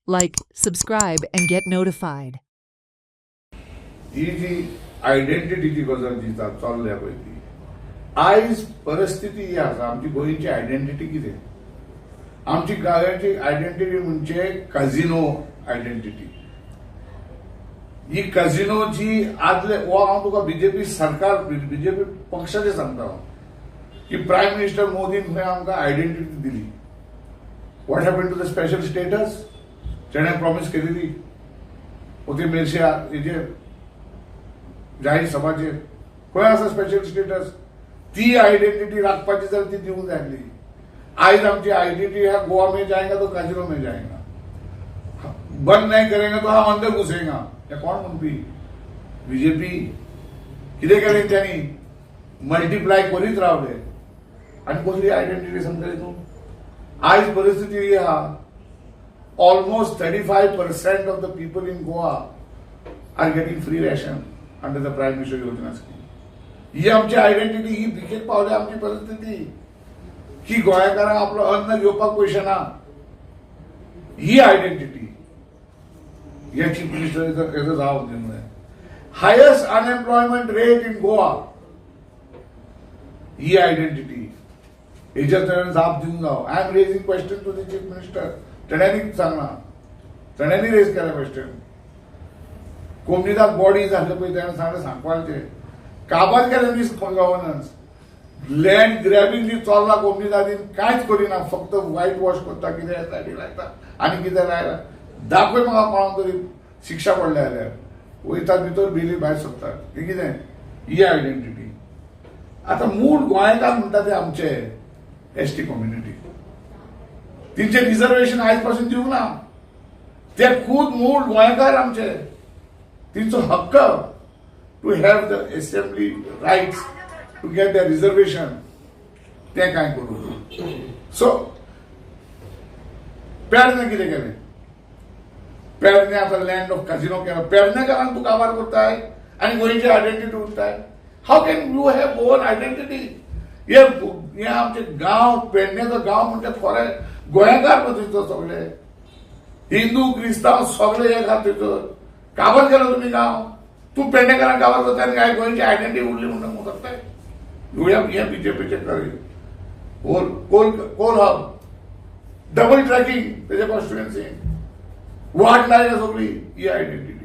Like, subscribe, and get notified. ही जी आयडेंटिटीची गजाल जी चल्ल्या पळय ती आयज परिस्थिती ही आसा आमची गोंयची आयडेंटिटी कितें आमची गोंयची आयडेंटिटी म्हणजे काजिनो आयडेंटिटी ही काजिनोची आदले हो हांव तुका बीजेपी सरकार बीजेपी पक्षाचें सांगता हांव की प्रायम मिनिस्टर मोदीन खंय आमकां आयडेंटिटी दिली what happen to the special status तेणें प्रॉमिस केलेली ती मेरशे हेजेर जाहीर सभाचेर खंय आसा स्पेशल स्टेटस ती आयडेंटिटी राखपाची जाल्यार ती दिवंक जाय आसली आयज आमची आयडेंटिटी है गोवा में जाएगा तो काजिनो में जाएगा बंद नहीं करेंगे तो हम अंदर घुसेगा हे कोण म्हणपी बीजेपी कितें केलें त्यांनी मल्टिप्लाय करीत रावले आनी कसली आयडेंटिटी सांगतले तूं आयज परिस्थिती ही आहा almost 35% of the people in Goa are getting free ration under the Prime Minister Yojana scheme. ही आमची आयडेंटिटी ही भिकेक पावल्या आमची परिस्थिती की गोंयकारांक आपलो अन्न घेवपाक पयशे ना ही आयडेंटिटी हे चीफ मिनिस्टर हेजो जावप दिवंक जाय highest unemployment rate in Goa ही आयडेंटिटी हेजेर ताणें जाप दिवंक जावो I am raising question to the chief minister तेणेंनी सांगला तेणेंनी रेज केलें क्वेश्चन कोमनीदाद बॉडी जाल्ले पळय तेणें सांगलें सांगपाचें काबार केलें मिस गव्हर्नन्स लँड ग्रॅबिंग जी चल्ला कोमनीदादीन कांयच करिना फक्त व्हाईट वॉश करता कितें एसआयटी लायता आनी कितें लायला दाखय म्हाका कोणाक तरी शिक्षा पडल्या जाल्यार वयतात भितर बिली भायर सरतात हें कितें ही आयडेंटिटी आतां मूळ गोंयकार म्हणटा ते आमचे एसटी कम्युनिटी तिचे रिझर्वेशन आयज पासून दिवंक ना ते खूद मूळ गोंयकार आमचे तिचो हक्क to have the assembly rights to get the reservation ते काय करू सो पेडणे कितें केलें पेडणे आतां लँड ऑफ काजिनो केला पेडणेकारांक तूं काबार करताय आनी गोंयची आयडेंटिटी उरताय how can you have own identity हे आमचे गांव पेडणेचो गांव म्हणजे खरे गोंयकार थंयचो सगळे हिंदू क्रिस्तांव सगळे एक आहात थंयचो काबार केलो तुमी गांव तूं पेडणेकारांक काबार करता आनी काय गोंयची आयडेंटिटी उरली म्हणून करताय हे बीजेपीचे करे कोल हब डबल ट्रॅकिंग तेजे कॉन्स्टिट्युएन्सी वाट लायल्या सगळी ही आयडेंटिटी